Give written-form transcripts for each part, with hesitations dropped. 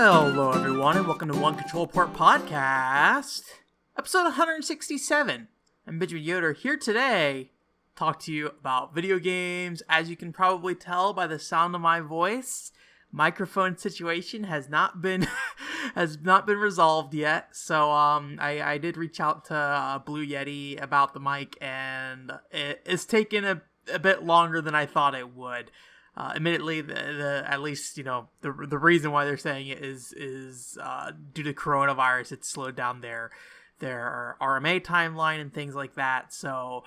Hello, everyone, and welcome to One Control Port Podcast, episode 167. I'm Benjamin Yoder, here today to talk to you about video games. As you can probably tell by the sound of my voice, microphone situation has not been resolved yet. So I did reach out to Blue Yeti about the mic, and it's taken a bit longer than I thought it would. Admittedly, at least the reason why they're saying it is due to coronavirus. It's slowed down their RMA timeline and things like that. So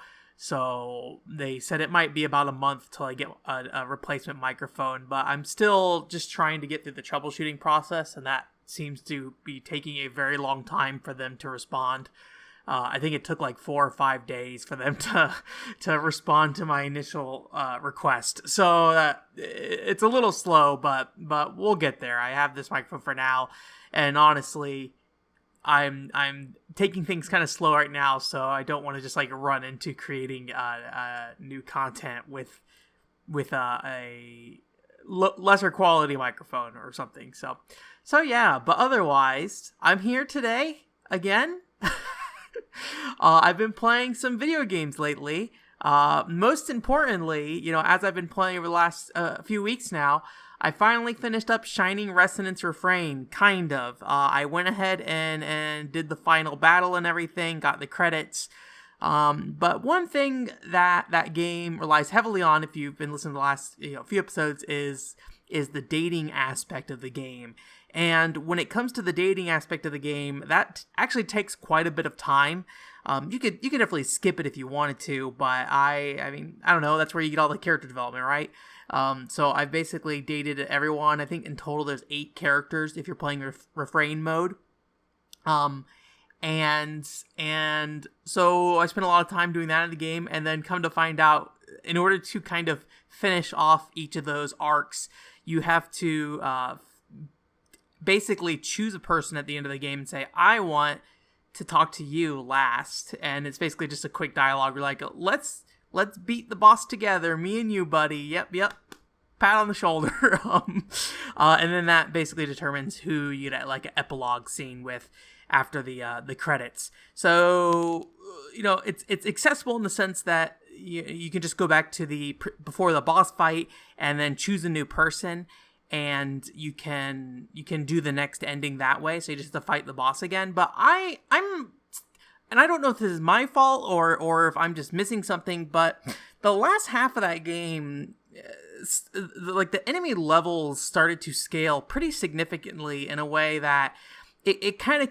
they said it might be about a month till I get a replacement microphone. But I'm still just trying to get through the troubleshooting process, and that seems to be taking a very long time for them to respond. I think it took like 4 or 5 days for them to respond to my initial request. So it's a little slow, but we'll get there. I have this microphone for now, and honestly, I'm taking things kind of slow right now, so I don't want to just like run into creating new content with a lesser quality microphone or something. So yeah, but otherwise, I'm here today again. I've been playing some video games lately. Most importantly, as I've been playing over the last few weeks now, I finally finished up Shining Resonance Refrain, kind of. I went ahead and did the final battle and everything, got the credits. But one thing that game relies heavily on, if you've been listening to the last few episodes, is the dating aspect of the game. And when it comes to the dating aspect of the game, that actually takes quite a bit of time. You could definitely skip it if you wanted to, but I mean, I don't know. That's where you get all the character development, right? So I've basically dated everyone. I think in total there's 8 characters if you're playing Refrain mode. And so I spent a lot of time doing that in the game, and then come to find out, in order to kind of finish off each of those arcs, you have to basically choose a person at the end of the game and say, I want to talk to you last. And it's basically just a quick dialogue. You're like, let's beat the boss together, me and you, buddy. Yep, pat on the shoulder. And then that basically determines who you get like an epilogue scene with after the credits. So it's accessible in the sense that you can just go back to before the boss fight and then choose a new person, and you can do the next ending that way. So you just have to fight the boss again. But I don't know if this is my fault or if I'm just missing something, but the last half of that game, like the enemy levels started to scale pretty significantly in a way that it kind of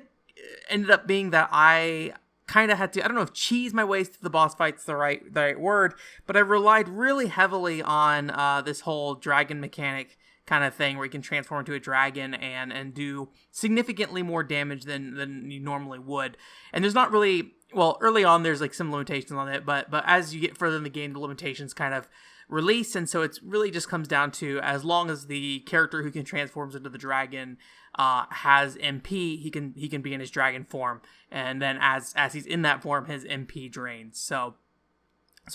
ended up being that I kind of had to, I don't know if cheese my ways to the boss fight's the right word, but I relied really heavily on this whole dragon mechanic kind of thing, where you can transform into a dragon and do significantly more damage than you normally would. And there's not really, well, early on there's like some limitations on it, but as you get further in the game, the limitations kind of release, and so it's really just comes down to, as long as the character who can transforms into the dragon has MP, he can be in his dragon form, and then as he's in that form, his MP drains. So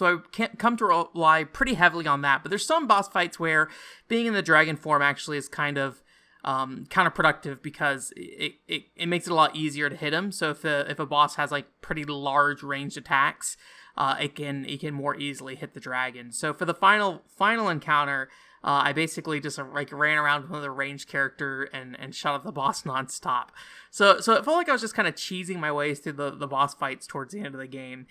I can't come to rely pretty heavily on that, but there's some boss fights where being in the dragon form actually is kind of counterproductive, because it makes it a lot easier to hit him. So if a boss has like pretty large ranged attacks, it can more easily hit the dragon. So for the final encounter, I basically just like ran around with another ranged character and shot at the boss nonstop. So it felt like I was just kind of cheesing my ways through the boss fights towards the end of the game.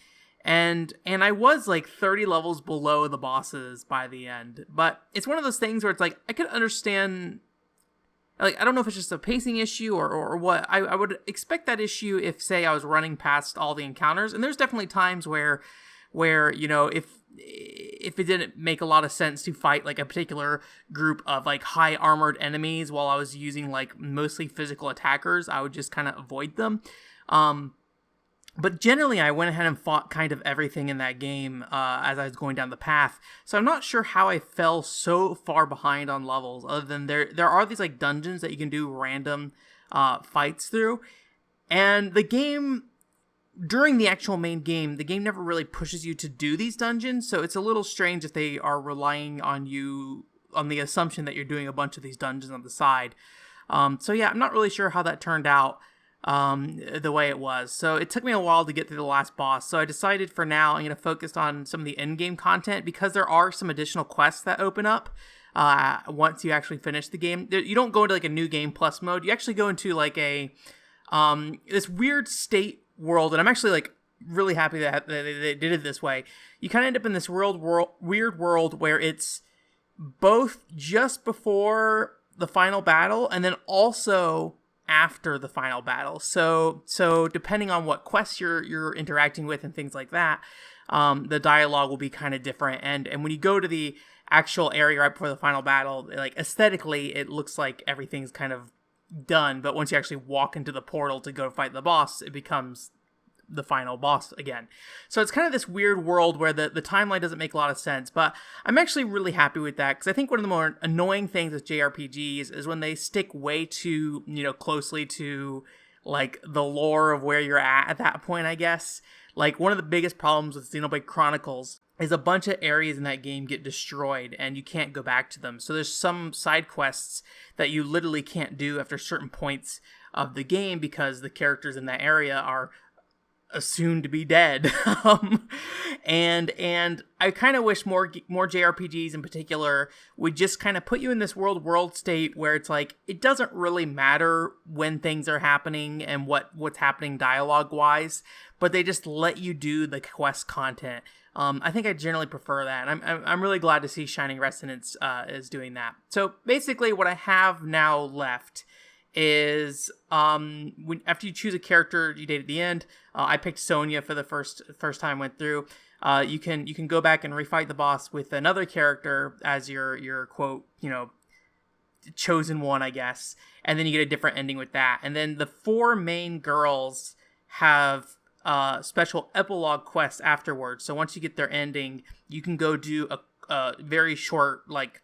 And I was like 30 levels below the bosses by the end. But it's one of those things where it's like, I could understand, like, I don't know if it's just a pacing issue or what. I would expect that issue if, say, I was running past all the encounters. And there's definitely times where if it didn't make a lot of sense to fight like a particular group of like high armored enemies while I was using like mostly physical attackers, I would just kind of avoid them. But generally, I went ahead and fought kind of everything in that game as I was going down the path. So I'm not sure how I fell so far behind on levels, other than there are these like dungeons that you can do random fights through. And the game, during the actual main game, the game never really pushes you to do these dungeons. So it's a little strange if they are relying on you, on the assumption that you're doing a bunch of these dungeons on the side. So yeah, I'm not really sure how that turned out the way it was. So it took me a while to get through the last boss. So I decided for now I'm going to focus on some of the end-game content because there are some additional quests that open up once you actually finish the game. You don't go into like a new game plus mode. You actually go into like a this weird state world, and I'm actually like really happy that they did it this way. You kind of end up in this weird world where it's both just before the final battle and then also after the final battle. So depending on what quests you're interacting with and things like that, the dialogue will be kind of different. And when you go to the actual area right before the final battle, like aesthetically, it looks like everything's kind of done. But once you actually walk into the portal to go fight the boss, it becomes the final boss again. So it's kind of this weird world where the timeline doesn't make a lot of sense, but I'm actually really happy with that because I think one of the more annoying things with JRPGs is when they stick way too, closely to like the lore of where you're at that point, I guess. Like one of the biggest problems with Xenoblade Chronicles is a bunch of areas in that game get destroyed and you can't go back to them. So there's some side quests that you literally can't do after certain points of the game because the characters in that area are assumed to be dead. And I kind of wish more JRPGs in particular would just kind of put you in this world state where it's like it doesn't really matter when things are happening and what's happening dialogue wise, but they just let you do the quest content. I think I generally prefer that, and I'm really glad to see Shining Resonance is doing that. So basically, what I have now left is after you choose a character you date at the end. I picked Sonya for the first time I went through. You can go back and refight the boss with another character as your quote, chosen one, I guess. And then you get a different ending with that. And then the 4 main girls have special epilogue quests afterwards. So once you get their ending, you can go do a very short, like,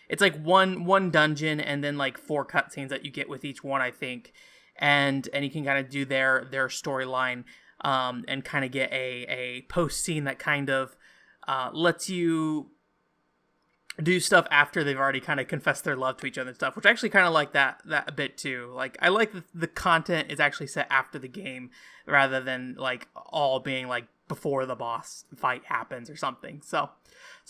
it's like one dungeon and then like 4 cutscenes that you get with each one, I think. And you can kind of do their storyline and kind of get a post scene that kind of lets you do stuff after they've already kind of confessed their love to each other and stuff, which I actually kind of like that a bit too. Like, I like that the content is actually set after the game rather than like all being like before the boss fight happens or something. So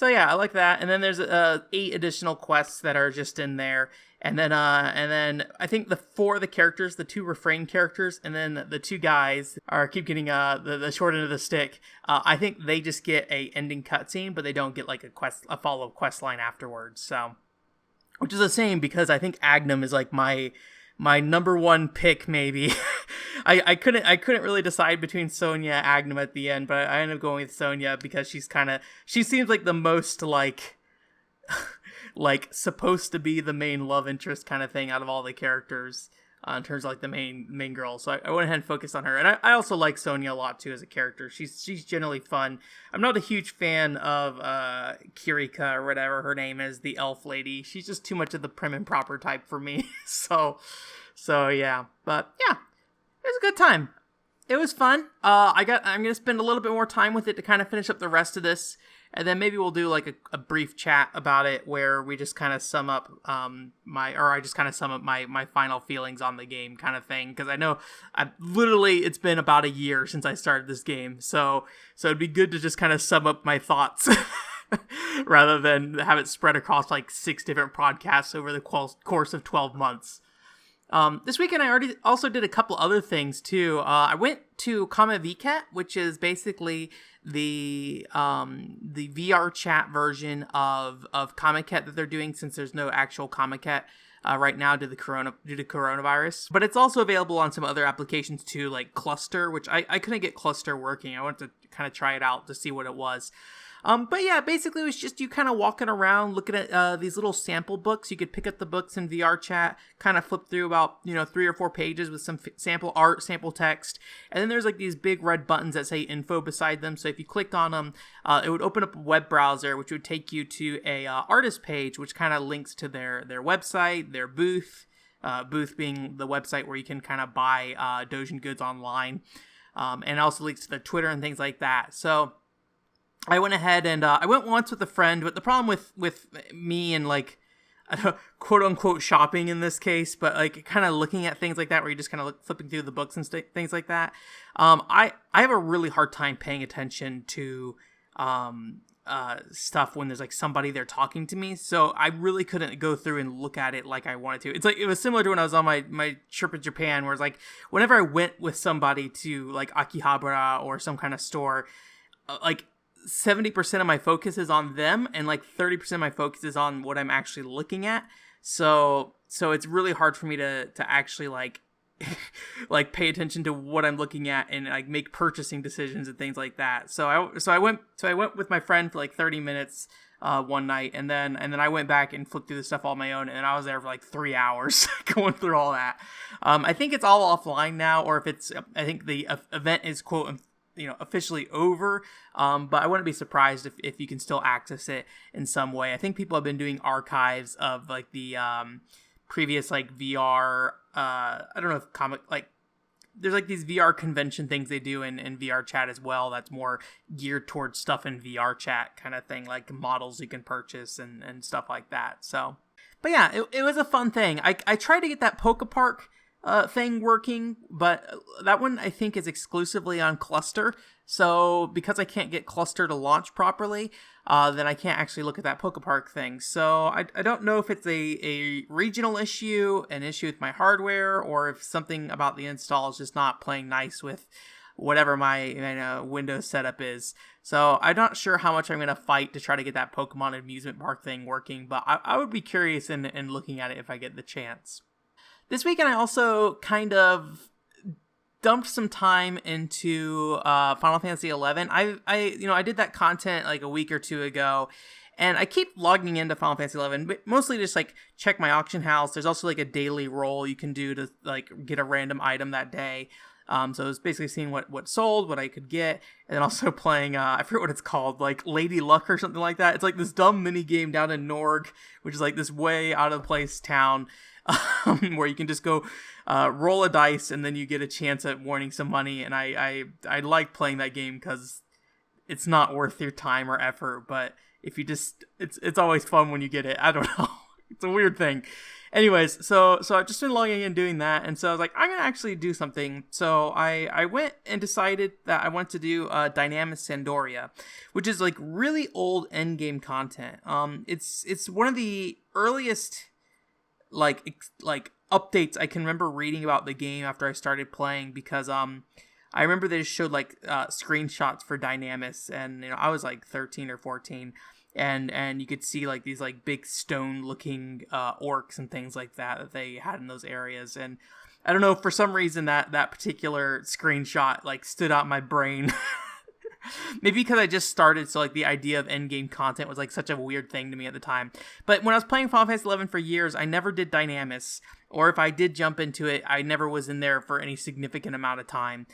yeah, I like that. And then there's 8 additional quests that are just in there. And then I think the 4 of the characters, the 2 Refrain characters, and then the 2 guys keep getting the short end of the stick. I think they just get a ending cutscene, but they don't get like a follow-up quest line afterwards. So, which is a shame because I think Agnum is like my number one pick, maybe. I couldn't really decide between Sonya and Agnum at the end, but I ended up going with Sonya because she seems like the most like like supposed to be the main love interest kind of thing out of all the characters in terms of like the main girl. So I went ahead and focused on her, and I also like Sonya a lot too as a character. She's generally fun. I'm not a huge fan of Kirika or whatever her name is, the elf lady. She's just too much of the prim and proper type for me. So yeah, but yeah, it was a good time. It was fun. I'm gonna spend a little bit more time with it to kind of finish up the rest of this. And then maybe we'll do like a brief chat about it where we just kind of sum up I just kind of sum up my final feelings on the game kind of thing. Because I know it's been about a year since I started this game. So it'd be good to just kind of sum up my thoughts rather than have it spread across like 6 different podcasts over the course of 12 months. This weekend I already also did a couple other things too. I went to Comi Vket, which is basically the VR chat version of Comi Vket that they're doing since there's no actual Comi Vket right now due to coronavirus. But it's also available on some other applications too, like Cluster, which I couldn't get Cluster working. I wanted to kind of try it out to see what it was. But yeah, basically it was just you kind of walking around looking at these little sample books. You could pick up the books in VR chat, kind of flip through about 3 or 4 pages with some sample art, sample text, and then there's like these big red buttons that say info beside them. So if you clicked on them, it would open up a web browser, which would take you to a artist page, which kind of links to their website, their booth. Booth being the website where you can kind of buy Dojin goods online, and also links to their Twitter and things like that. So I went ahead and I went once with a friend, but the problem with me and like quote unquote shopping in this case, but like kind of looking at things like that where you're just kind of flipping through the books and things like that. I have a really hard time paying attention to stuff when there's like somebody there talking to me, so I really couldn't go through and look at it like I wanted to. It's like it was similar to when I was on my trip in Japan, where it's like whenever I went with somebody to like Akihabara or some kind of store, like 70% of my focus is on them, and like 30% of my focus is on what I'm actually looking at. So it's really hard for me to actually like like pay attention to what I'm looking at and like make purchasing decisions and things like that. So I went with my friend for like 30 minutes one night, and then I went back and flipped through the stuff all on my own, and I was there for like 3 hours going through all that. I think it's all offline now, or if it's, I think the event is quote officially over, but I wouldn't be surprised if you can still access it in some way. I think people have been doing archives of like the previous like VR, I don't know if there's like these VR convention things they do in VR chat as well, that's more geared towards stuff in VR chat kind of thing, like models you can purchase and stuff like that. So, but yeah, it was a fun thing. I tried to get that Pokepark thing working, but that one I think is exclusively on Cluster. So because I can't get Cluster to launch properly, then I can't actually look at that Pokepark thing. So I don't know if it's a regional issue, an issue with my hardware, or if something about the install is just not playing nice with whatever my Windows setup is. So I'm not sure how much I'm going to fight to try to get that Pokemon amusement park thing working, but I would be curious in looking at it if I get the chance. This weekend I also kind of dumped some time into Final Fantasy XI. I did that content like a week or two ago, and I keep logging into Final Fantasy XI, but mostly just like check my auction house. There's also like a daily roll you can do to like get a random item that day. So I was basically seeing what sold, what I could get, and then also playing, I forget what it's called, like Lady Luck or something like that. It's like this dumb mini game down in Norg, which is like this way out of the place town, where you can just go roll a dice and then you get a chance at winning some money. And I like playing that game because it's not worth your time or effort, but if you just, it's always fun when you get it. I don't know. It's a weird thing. Anyways, so I've just been logging in doing that, and so I was like, I'm gonna actually do something. So I went and decided that I want to do Dynamis Sandoria, which is like really old endgame content. It's one of the earliest like updates I can remember reading about the game after I started playing, because I remember they just showed like screenshots for Dynamis, and I was like 13 or 14. And you could see like these like big stone looking orcs and things like that they had in those areas. And I don't know, for some reason that particular screenshot like stood out in my brain. Maybe because I just started, so like the idea of endgame content was like such a weird thing to me at the time. But when I was playing Final Fantasy XI for years, I never did Dynamis, or if I did jump into it, I never was in there for any significant amount of time.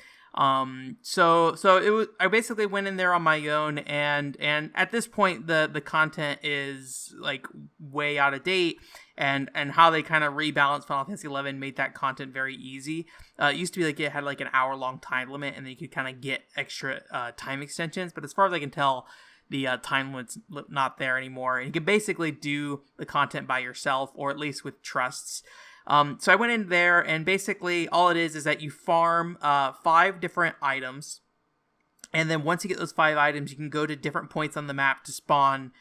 So it was, I basically went in there on my own, and at this point the content is like way out of date, and how they kind of rebalanced Final Fantasy XI made that content very easy. It used to be like it had like an hour-long time limit, and then you could kind of get extra time extensions, but as far as I can tell, the time limit's not there anymore, and you can basically do the content by yourself, or at least with trusts. So I went in there, and basically all it is that you farm 5 different items, and then once you get those 5 items, you can go to different points on the map to spawn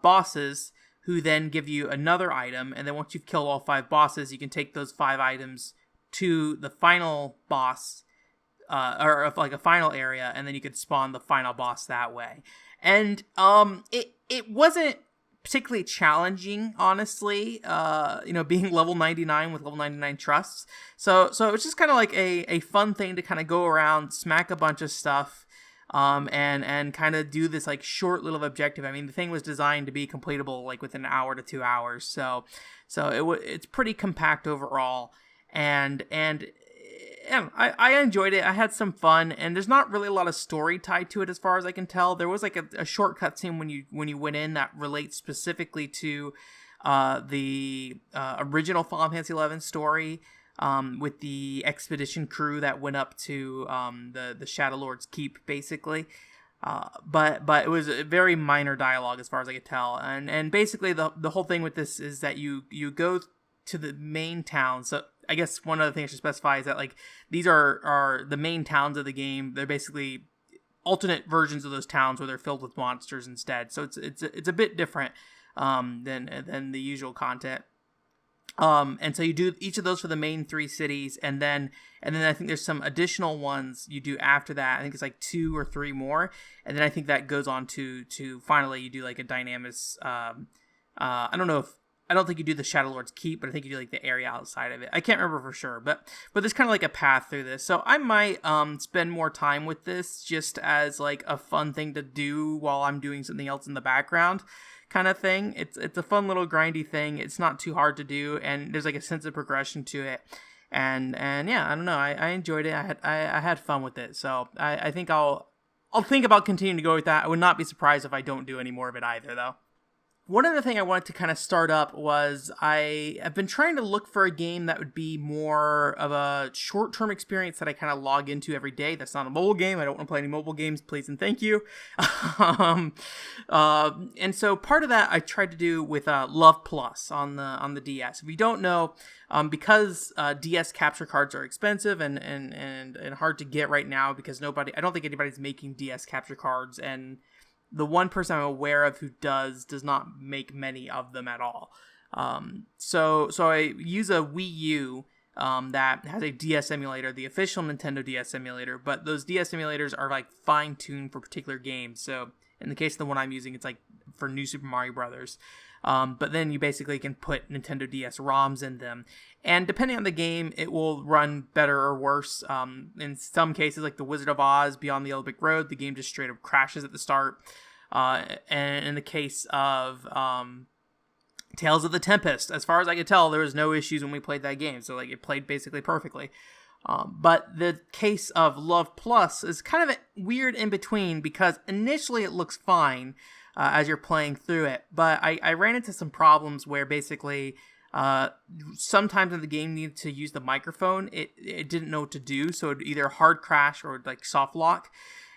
bosses, who then give you another item, and then once you've killed all 5 bosses, you can take those 5 items to the final boss, or like a final area, and then you could spawn the final boss that way. And it wasn't particularly challenging, honestly, being level 99 with level 99 trusts. So it was just kind of like a fun thing to kind of go around, smack a bunch of stuff, and kind of do this like short little objective. I mean, the thing was designed to be completable like within an hour to 2 hours. So it's pretty compact overall, and I enjoyed it. I had some fun, and there's not really a lot of story tied to it as far as I can tell. There was like a short cutscene when you went in that relates specifically to the original Final Fantasy XI story, with the expedition crew that went up to the Shadow Lord's Keep, basically. But it was a very minor dialogue as far as I could tell, and basically the whole thing with this is that you go to the main town. So I guess one other thing I should specify is that like these are the main towns of the game. They're basically alternate versions of those towns where they're filled with monsters instead. So it's a bit different than the usual content. And so you do each of those for the main 3 cities, and then I think there's some additional ones you do after that. I think it's like 2 or 3 more, and then I think that goes on to finally you do like a dynamis. I don't think you do the Shadow Lord's Keep, but I think you do like the area outside of it. I can't remember for sure, but there's kind of like a path through this. So I might spend more time with this just as like a fun thing to do while I'm doing something else in the background, kind of thing. It's a fun little grindy thing. It's not too hard to do, and there's like a sense of progression to it. And yeah, I don't know. I enjoyed it. I had fun with it. So I think I'll think about continuing to go with that. I would not be surprised if I don't do any more of it either, though. One other thing I wanted to kind of start up was I have been trying to look for a game that would be more of a short-term experience that I kind of log into every day. That's not a mobile game. I don't want to play any mobile games, please and thank you. And so part of that I tried to do with Love Plus on the DS. If you don't know, because DS capture cards are expensive and hard to get right now because I don't think anybody's making DS capture cards, and the one person I'm aware of who does not make many of them at all. So I use a Wii U that has a DS emulator, the official Nintendo DS emulator, but those DS emulators are like fine-tuned for particular games. So in the case of the one I'm using, it's like for New Super Mario Brothers. But then you basically can put Nintendo DS ROMs in them. And depending on the game, it will run better or worse. In some cases, like The Wizard of Oz, Beyond the Yellow Brick Road, the game just straight up crashes at the start. And in the case of Tales of the Tempest, as far as I could tell, there was no issues when we played that game. So like it played basically perfectly. But the case of Love Plus is kind of a weird in between because initially it looks fine as you're playing through it. But I ran into some problems where basically sometimes when the game needed to use the microphone, it didn't know what to do. So it'd either hard crash or like soft lock.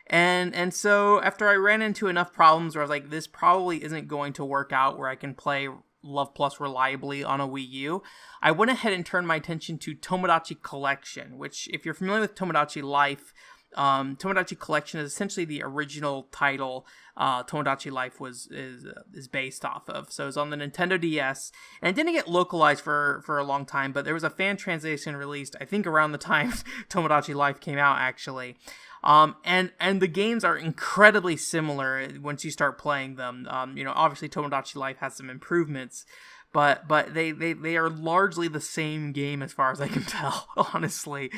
And so after I ran into enough problems where I was like, this probably isn't going to work out where I can play Love Plus reliably on a Wii U, I went ahead and turned my attention to Tomodachi Collection, which if you're familiar with Tomodachi Life, Tomodachi Collection is essentially the original title Tomodachi Life is based off of. So it's on the Nintendo DS, and it didn't get localized for a long time, but there was a fan translation released, I think around the time Tomodachi Life came out, actually. And the games are incredibly similar once you start playing them. Obviously Tomodachi Life has some improvements, but they are largely the same game as far as I can tell, honestly.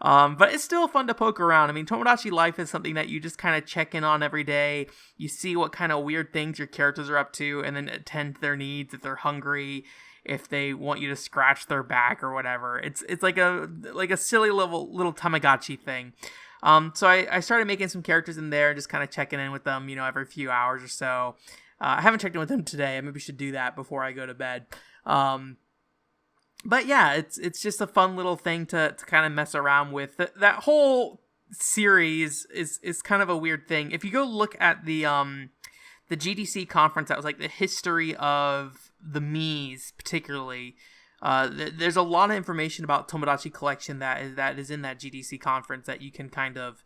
But it's still fun to poke around. I mean, Tomodachi Life is something that you just kind of check in on every day. You see what kind of weird things your characters are up to, and then attend to their needs if they're hungry, if they want you to scratch their back or whatever. It's like a silly little Tamagotchi thing. So I started making some characters in there and just kind of checking in with them, every few hours or so. I haven't checked in with them today. I maybe should do that before I go to bed. But yeah, it's just a fun little thing to kind of mess around with. That whole series is kind of a weird thing. If you go look at the GDC conference, that was like the history of the Miis, particularly. There's a lot of information about Tomodachi Collection that is in that GDC conference that you can kind of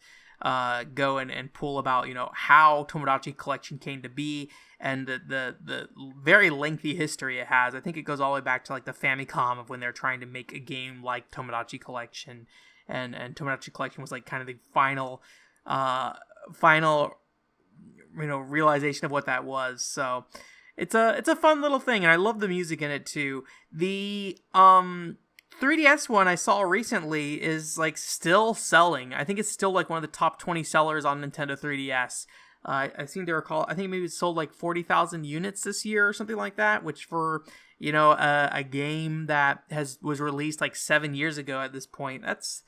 go and pull about, how Tomodachi Collection came to be and the very lengthy history it has. I think it goes all the way back to like the Famicom of when they're trying to make a game like Tomodachi Collection, and Tomodachi Collection was like kind of the final realization of what that was. So it's a fun little thing, and I love the music in it too. The 3DS one I saw recently is like still selling. I think it's still like one of the top 20 sellers on Nintendo 3DS. I seem to recall, I think maybe it sold like 40,000 units this year or something like that, which for a game that was released like 7 years ago at this point, that's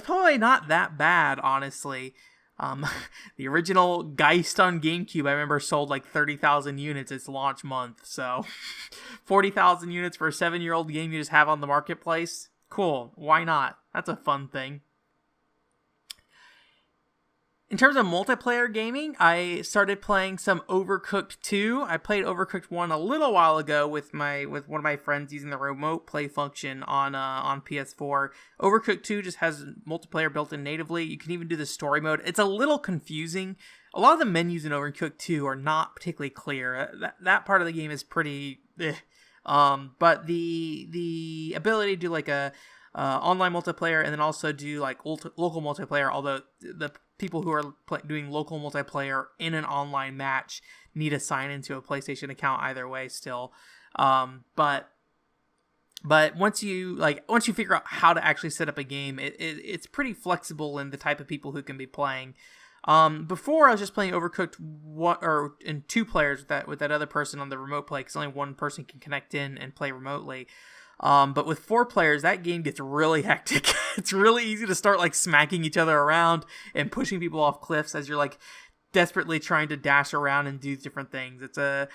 probably not that bad, honestly. The original Geist on GameCube, I remember, sold like 30,000 units its launch month. So 40,000 units for a 7-year-old game you just have on the marketplace. Cool. Why not? That's a fun thing. In terms of multiplayer gaming, I started playing some Overcooked 2. I played Overcooked 1 a little while ago with one of my friends using the remote play function on PS4. Overcooked 2 just has multiplayer built in natively. You can even do the story mode. It's a little confusing. A lot of the menus in Overcooked 2 are not particularly clear. That part of the game is pretty but the ability to do like a online multiplayer and then also do like local multiplayer, although the people who are doing local multiplayer in an online match need to sign into a PlayStation account either way still. But once you figure out how to actually set up a game, it's pretty flexible in the type of people who can be playing. Before I was just playing Overcooked in 2 players with that other person on the remote play, because only one person can connect in and play remotely. But with 4 players, that game gets really hectic. It's really easy to start like smacking each other around and pushing people off cliffs as you're like desperately trying to dash around and do different things. It's a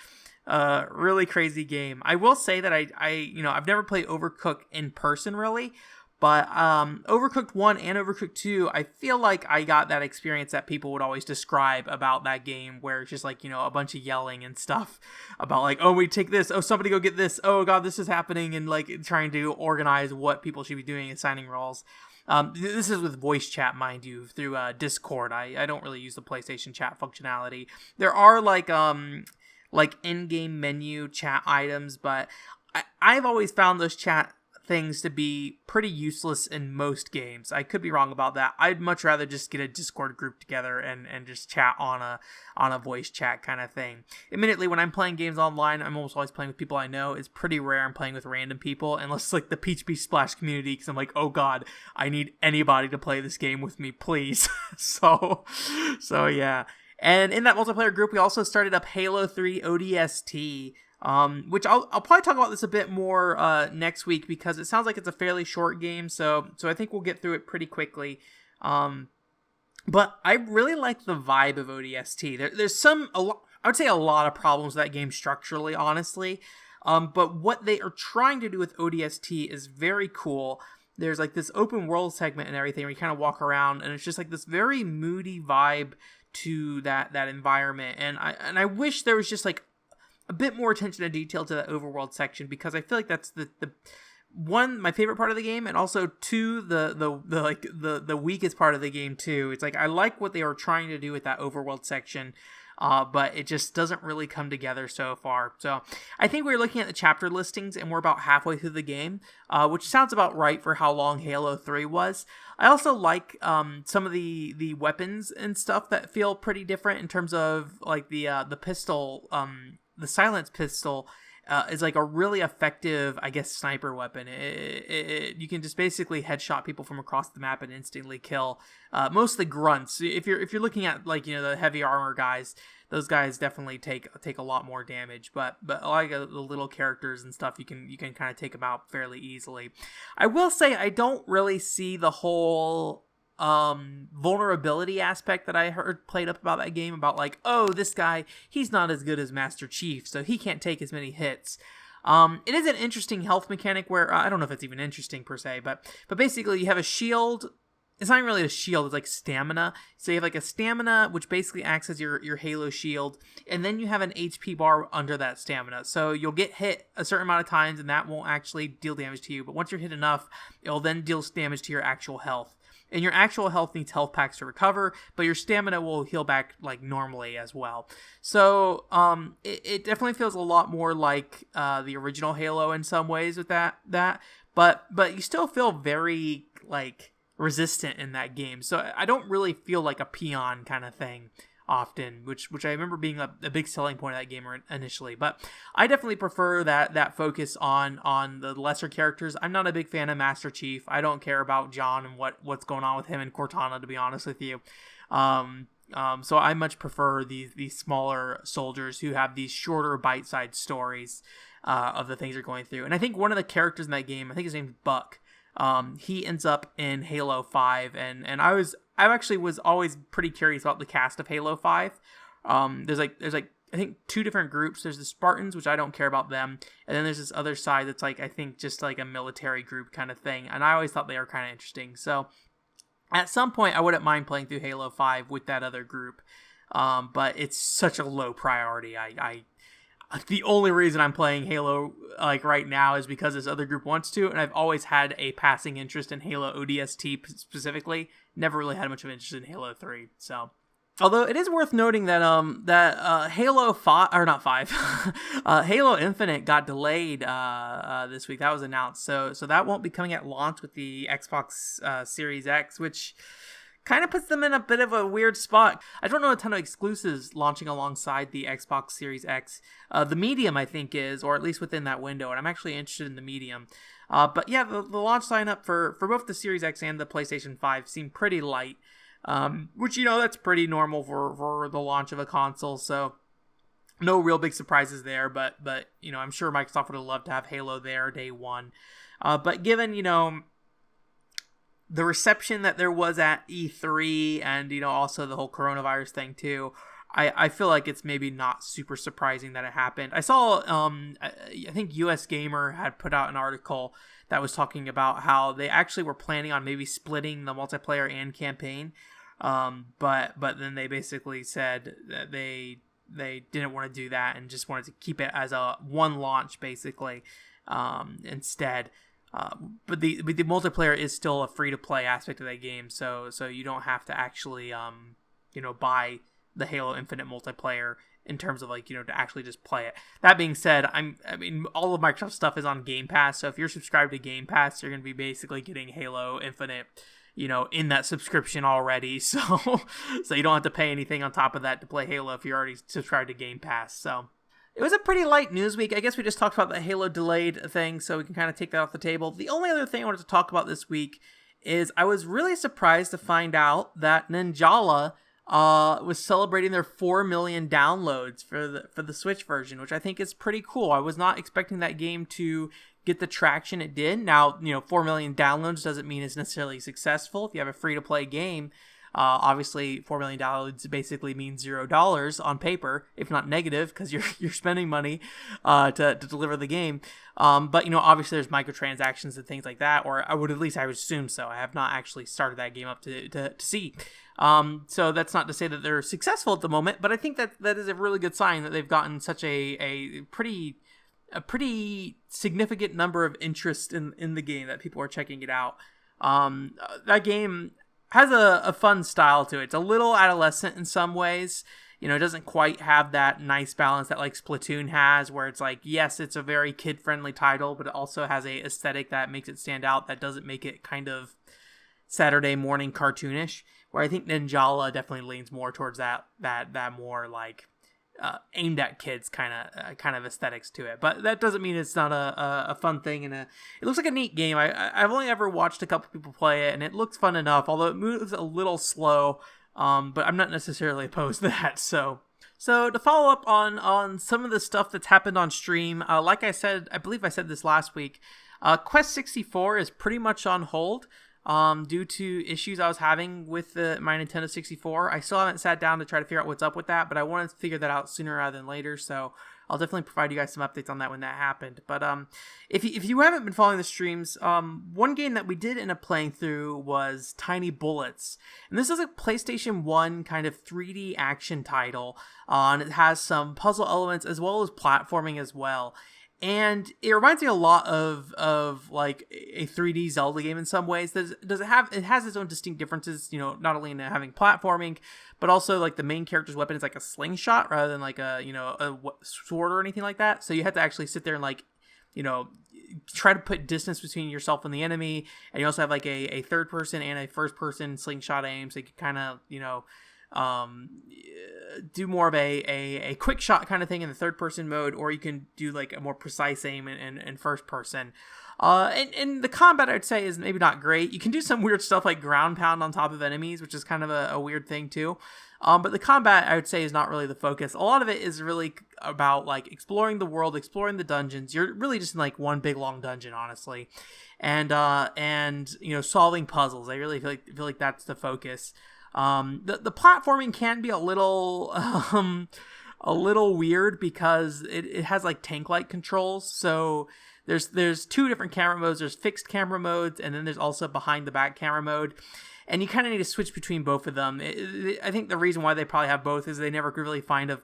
really crazy game. I will say that I've never played Overcooked in person really, but Overcooked 1 and Overcooked 2, I feel like I got that experience that people would always describe about that game, where it's just like, a bunch of yelling and stuff about like, oh, we take this, oh, somebody go get this, oh god, this is happening, and like trying to organize what people should be doing, assigning roles. This is with voice chat, mind you, through Discord. I don't really use the PlayStation chat functionality. There are like in-game menu chat items, but I've always found those chat things to be pretty useless in most games. I could be wrong about that. I'd much rather just get a Discord group together and just chat on a voice chat kind of thing. Admittedly, when I'm playing games online, I'm almost always playing with people I know. It's pretty rare I'm playing with random people, unless it's like the Peach Beach Splash community, because I'm like, oh god, I need anybody to play this game with me, please. So yeah. And in that multiplayer group, we also started up Halo 3 ODST, which I'll probably talk about this a bit more next week, because it sounds like it's a fairly short game, so I think we'll get through it pretty quickly. But I really like the vibe of ODST. There's I would say a lot of problems with that game structurally, honestly. But what they are trying to do with ODST is very cool. There's like this open world segment and everything where you kind of walk around, and it's just like this very moody vibe to that environment. And I wish there was just like a bit more attention to detail to that overworld section, because I feel like that's the one, my favorite part of the game, and also 2, the weakest part of the game too. It's like I like what they were trying to do with that overworld section, but it just doesn't really come together so far. So I think we're looking at the chapter listings, and we're about halfway through the game, which sounds about right for how long Halo 3 was. I also like some of the weapons and stuff that feel pretty different in terms of like the pistol. The silence pistol is like a really effective, I guess, sniper weapon. You can just basically headshot people from across the map and instantly kill mostly grunts. If you're looking at like the heavy armor guys, those guys definitely take a lot more damage. But like the little characters and stuff, you can kind of take them out fairly easily. I will say I don't really see the whole vulnerability aspect that I heard played up about that game, about like, oh, this guy, he's not as good as Master Chief, so he can't take as many hits. It is an interesting health mechanic where I don't know if it's even interesting per se, but basically you have a shield. It's not really a shield, it's like stamina. So you have like a stamina, which basically acts as your Halo shield, and then you have an HP bar under that stamina. So you'll get hit a certain amount of times, and that won't actually deal damage to you, but once you're hit enough, it'll then deal damage to your actual health. And your actual health needs health packs to recover, but your stamina will heal back like normally as well. So it definitely feels a lot more like the original Halo in some ways with that. But you still feel very like resistant in that game. So I don't really feel like a peon kind of thing often, which I remember being a big selling point of that game initially. But I definitely prefer that focus on the lesser characters. I'm not a big fan of Master Chief. I don't care about John and what's going on with him and Cortana, to be honest with you. So I much prefer these smaller soldiers who have these shorter bite-sized stories of the things they're going through. And I think one of the characters in that game, I think his name's Buck, he ends up in Halo 5, and I actually was always pretty curious about the cast of Halo 5. There's like I think 2 different groups. There's the Spartans, which I don't care about them, and then there's this other side that's like, I think just like a military group kind of thing, and I always thought they were kind of interesting. So At some point, I wouldn't mind playing through Halo 5 with that other group, but it's such a low priority. The only reason I'm playing Halo like right now is because this other group wants to, and I've always had a passing interest in Halo ODST specifically. Never really had much of an interest in Halo 3. So, although it is worth noting that Halo 5 or not 5, Halo Infinite got delayed this week. That was announced, so that won't be coming at launch with the Xbox Series X, which kind of puts them in a bit of a weird spot. I don't know a ton of exclusives launching alongside the Xbox Series X. The Medium, I think, is, or at least within that window, and I'm actually interested in the Medium. But yeah, the launch lineup for both the Series X and the PlayStation 5 seemed pretty light, which, that's pretty normal for the launch of a console, so no real big surprises there, but I'm sure Microsoft would have loved to have Halo there day one. But given, the reception that there was at E3 and, also the whole coronavirus thing too, I feel like it's maybe not super surprising that it happened. I saw, I think US Gamer had put out an article that was talking about how they actually were planning on maybe splitting the multiplayer and campaign. But then they basically said that they didn't want to do that and just wanted to keep it as a one launch basically, instead. But the multiplayer is still a free-to-play aspect of that game, so you don't have to actually, buy the Halo Infinite multiplayer in terms of to actually just play it. That being said, all of Microsoft stuff is on Game Pass, so if you're subscribed to Game Pass, you're going to be basically getting Halo Infinite, in that subscription already, so you don't have to pay anything on top of that to play Halo if you're already subscribed to Game Pass, so. It was a pretty light news week. I guess we just talked about the Halo delayed thing, so we can kind of take that off the table. The only other thing I wanted to talk about this week is I was really surprised to find out that Ninjala was celebrating their 4 million downloads for the Switch version, which I think is pretty cool. I was not expecting that game to get the traction it did. Now, 4 million downloads doesn't mean it's necessarily successful. If you have a free-to-play game, obviously, $4 million basically means $0 on paper, if not negative, because you're spending money to deliver the game. But obviously there's microtransactions and things like that, or I would assume so. I have not actually started that game up to see. So that's not to say that they're successful at the moment, but I think that is a really good sign that they've gotten such a pretty significant number of interest in the game, that people are checking it out. That game has a fun style to it. It's a little adolescent in some ways. It doesn't quite have that nice balance that Splatoon has, where it's yes, it's a very kid-friendly title, but it also has a aesthetic that makes it stand out, that doesn't make it kind of Saturday morning cartoonish, where I think Ninjala definitely leans more towards that more aimed at kids kind of aesthetics to it. But that doesn't mean it's not a fun thing, and it looks like a neat game. I've only ever watched a couple people play it, and it looks fun enough, although it moves a little slow, but I'm not necessarily opposed to that. So to follow up on some of the stuff that's happened on stream, like I said, I believe I said this last week, Quest 64 is pretty much on hold. Due to issues I was having with my Nintendo 64. I still haven't sat down to try to figure out what's up with that, but I wanted to figure that out sooner rather than later, so I'll definitely provide you guys some updates on that when that happened. But if you haven't been following the streams, one game that we did end up playing through was Tiny Bullets, and this is a PlayStation 1 kind of 3D action title, and it has some puzzle elements as well as platforming as well. And it reminds me a lot of a 3D Zelda game in some ways. It has its own distinct differences, not only in having platforming, but also the main character's weapon is a slingshot rather than a sword or anything like that. So you have to actually sit there and try to put distance between yourself and the enemy. And you also have a third person and a first person slingshot aim. So you can kind of, do more of a quick shot kind of thing in the third person mode, or you can do a more precise aim in first person. And the combat, I'd say, is maybe not great. You can do some weird stuff like ground pound on top of enemies, which is kind of a weird thing too. But the combat, I would say, is not really the focus. A lot of it is really about exploring the world, exploring the dungeons. You're really just in one big long dungeon, honestly, and solving puzzles. I really feel like that's the focus. The platforming can be a little a little weird because it has like tank-like controls. So there's two different camera modes. There's fixed camera modes, and then there's also behind the back camera mode. And you kind of need to switch between both of them. I think the reason why they probably have both is they never could really find a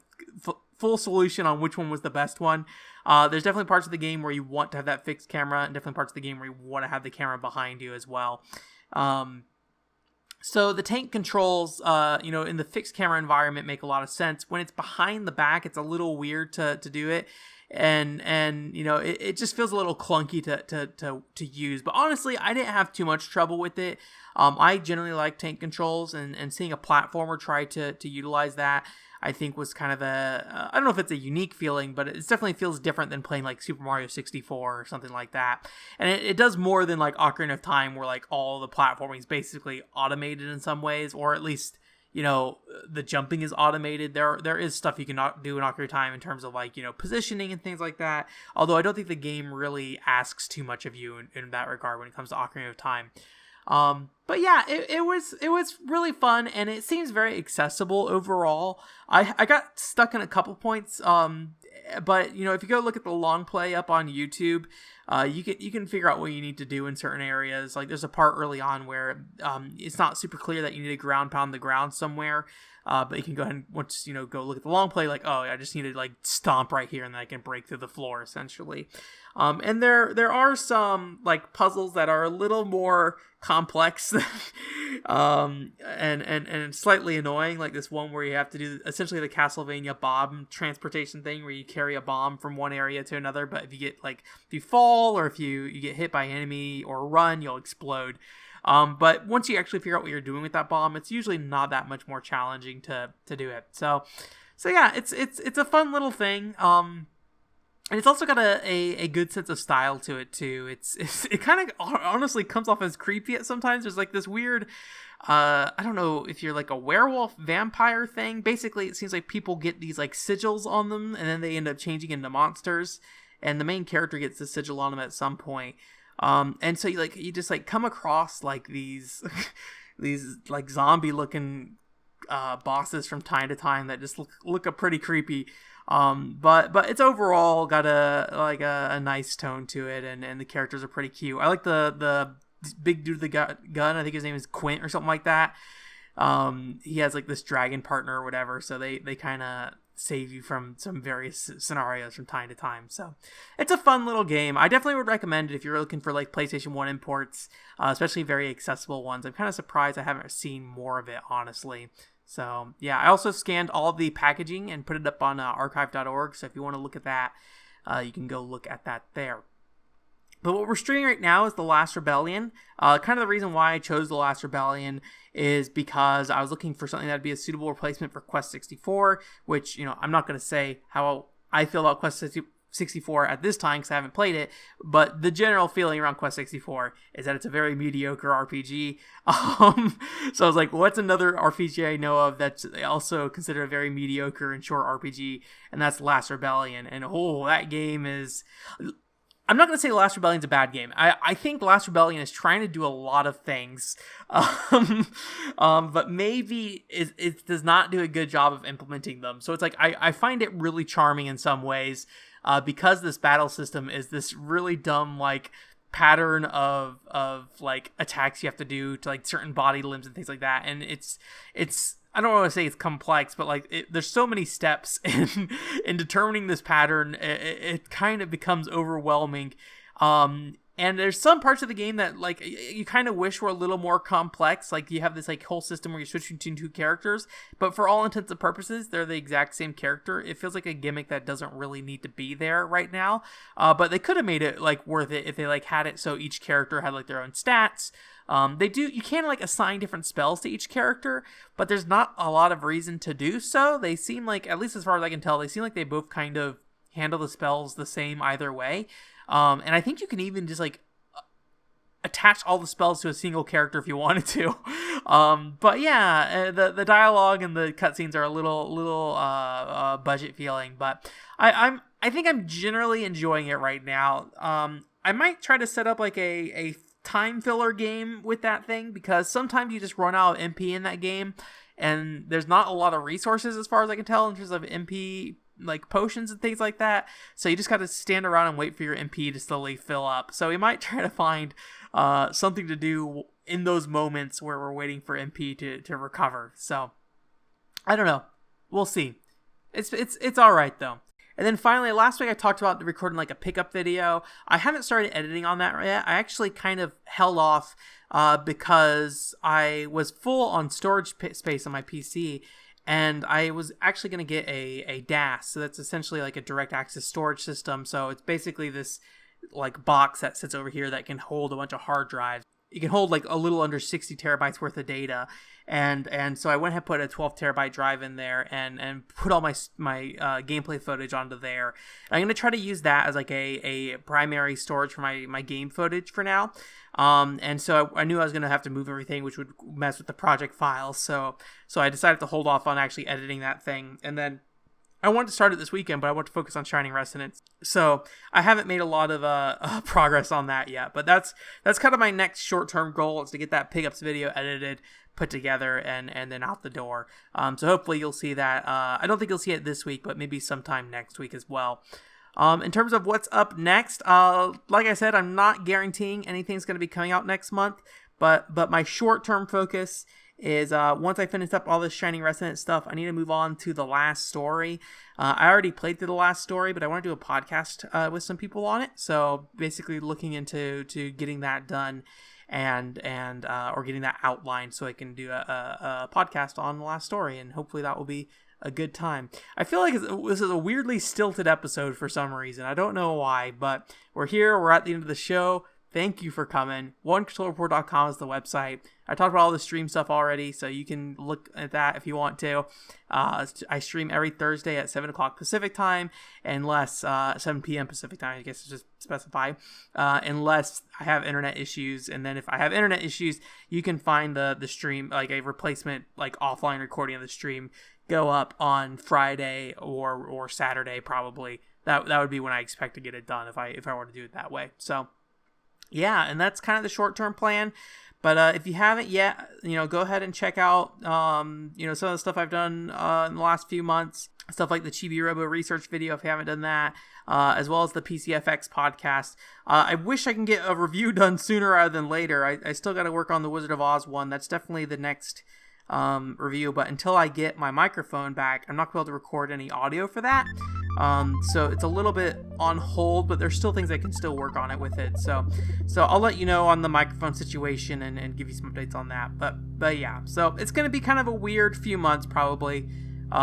full solution on which one was the best one. There's definitely parts of the game where you want to have that fixed camera, and definitely parts of the game where you want to have the camera behind you as well. So the tank controls, in the fixed camera environment make a lot of sense. When it's behind the back, it's a little weird to do it. And it just feels a little clunky to use. But honestly, I didn't have too much trouble with it. I generally like tank controls, and seeing a platformer try to utilize that, I think was kind of I don't know if it's a unique feeling, but it definitely feels different than playing like Super Mario 64 or something like that. And it does more than like Ocarina of Time, where like all the platforming is basically automated in some ways, or at least, the jumping is automated. There is stuff you can do in Ocarina of Time in terms of like, positioning and things like that. Although I don't think the game really asks too much of you in that regard when it comes to Ocarina of Time. But yeah, it was really fun, and it seems very accessible overall. I got stuck in a couple points, but if you go look at the long play up on YouTube, you can figure out what you need to do in certain areas. Like there's a part early on where it's not super clear that you need to ground pound the ground somewhere, but you can go ahead and once go look at the long play, like, oh, I just need to like stomp right here and then I can break through the floor essentially. And there are some like puzzles that are a little more complex and slightly annoying, like this one where you have to do essentially the Castlevania bomb transportation thing where you carry a bomb from one area to another, but if you fall or if you get hit by an enemy or run, you'll explode. But once you actually figure out what you're doing with that bomb, it's usually not that much more challenging to do it. So yeah, it's a fun little thing. And it's also got a good sense of style to it too. It kind of honestly comes off as creepy at sometimes. There's like this weird, I don't know if you're like a werewolf vampire thing. Basically, it seems like people get these like sigils on them, and then they end up changing into monsters. And the main character gets the sigil on them at some point. And so you just like come across like these these like zombie looking bosses from time to time that just look pretty creepy. But it's overall got a nice tone to it, and the characters are pretty cute. I like the big dude with the gun. I think his name is Quint or something like that. He has like this dragon partner or whatever, so they kind of save you from some various scenarios from time to time. So it's a fun little game. I definitely would recommend it if you're looking for like PlayStation 1 imports, especially very accessible ones. I'm kind of surprised I haven't seen more of it, honestly. So yeah, I also scanned all the packaging and put it up on archive.org. So if you want to look at that, you can go look at that there. But what we're streaming right now is The Last Rebellion. Kind of the reason why I chose The Last Rebellion is because I was looking for something that would be a suitable replacement for Quest 64, which, I'm not going to say how I feel about Quest 64 at this time because I haven't played it, but the general feeling around Quest 64 is that it's a very mediocre RPG. So I was like, what's another RPG I know of that's also considered a very mediocre and short RPG, and that's Last Rebellion. And that game is... I'm not going to say Last Rebellion's a bad game. I think Last Rebellion is trying to do a lot of things, but maybe it does not do a good job of implementing them. So it's like I find it really charming in some ways, because this battle system is this really dumb like pattern of like attacks you have to do to like certain body limbs and things like that, and it's I don't want to say it's complex, but like there's so many steps in determining this pattern, it kind of becomes overwhelming. And there's some parts of the game that like you kind of wish were a little more complex. Like you have this like whole system where you're switching between two characters, but for all intents and purposes, they're the exact same character. It feels like a gimmick that doesn't really need to be there right now. But they could have made it like worth it if they like had it so each character had like their own stats. You can like assign different spells to each character, but there's not a lot of reason to do so. They seem like, at least as far as I can tell, they seem like they both kind of handle the spells the same either way. And I think you can even just like attach all the spells to a single character if you wanted to. But yeah, the dialogue and the cutscenes are a little budget feeling, but I think I'm generally enjoying it right now. I might try to set up like a time filler game with that thing, because sometimes you just run out of MP in that game, and there's not a lot of resources as far as I can tell in terms of MP like potions and things like that. So you just got to stand around and wait for your MP to slowly fill up. So we might try to find something to do in those moments where we're waiting for MP to recover. So I don't know. We'll see. It's all right though. And then finally, last week I talked about recording like a pickup video. I haven't started editing on that yet. I actually kind of held off because I was full on storage space on my PC, and I was actually going to get a DAS. So that's essentially like a direct access storage system. So it's basically this like box that sits over here that can hold a bunch of hard drives. It can hold like a little under 60 terabytes worth of data. And so I went ahead and put a 12 terabyte drive in there and put all my gameplay footage onto there. And I'm going to try to use that as like a primary storage for my game footage for now. And so I knew I was going to have to move everything, which would mess with the project files. So I decided to hold off on actually editing that thing. And then I wanted to start it this weekend, but I want to focus on Shining Resonance. So I haven't made a lot of progress on that yet. But that's kind of my next short-term goal, is to get that pickups video edited, put together, and then out the door. So hopefully you'll see that. I don't think you'll see it this week, but maybe sometime next week as well. In terms of what's up next, like I said, I'm not guaranteeing anything's going to be coming out next month. But my short-term focus is once I finish up all this Shining Resonance stuff, I need to move on to the last story. I already played through the last story, but I want to do a podcast with some people on it. So basically looking into getting that done and or getting that outlined so I can do a podcast on the last story, and hopefully that will be a good time. I feel like this is a weirdly stilted episode for some reason. I don't know why, but we're here. We're at the end of the show. Thank you for coming. OneControlReport.com is the website. I talked about all the stream stuff already, so you can look at that if you want to. I stream every Thursday at 7 o'clock Pacific time, unless 7 p.m. Pacific time, I guess to just specify, unless I have internet issues. And then if I have internet issues, you can find the stream, like a replacement, like offline recording of the stream, go up on Friday or Saturday probably. That would be when I expect to get it done if I were to do it that way. So yeah, and that's kind of the short-term plan. But if you haven't yet, go ahead and check out, some of the stuff I've done in the last few months. Stuff like the Chibi Robo research video, if you haven't done that, as well as the PCFX podcast. I wish I can get a review done sooner rather than later. I still got to work on the Wizard of Oz one. That's definitely the next review. But until I get my microphone back, I'm not going to be able to record any audio for that. So it's a little bit on hold, but there's still things I can still work on it with it. So I'll let you know on the microphone situation and give you some updates on that. But yeah, so it's going to be kind of a weird few months probably.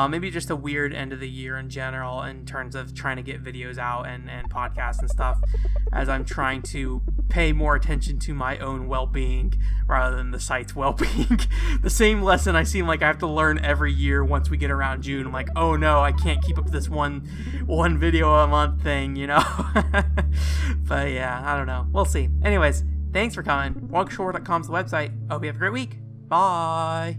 Maybe just a weird end of the year in general in terms of trying to get videos out and podcasts and stuff, as I'm trying to pay more attention to my own well-being rather than the site's well-being. The same lesson I seem like I have to learn every year once we get around June. I'm like, oh no, I can't keep up this one video a month thing, But yeah, I don't know. We'll see. Anyways, thanks for coming. WonkaShore.com is the website. Hope you have a great week. Bye.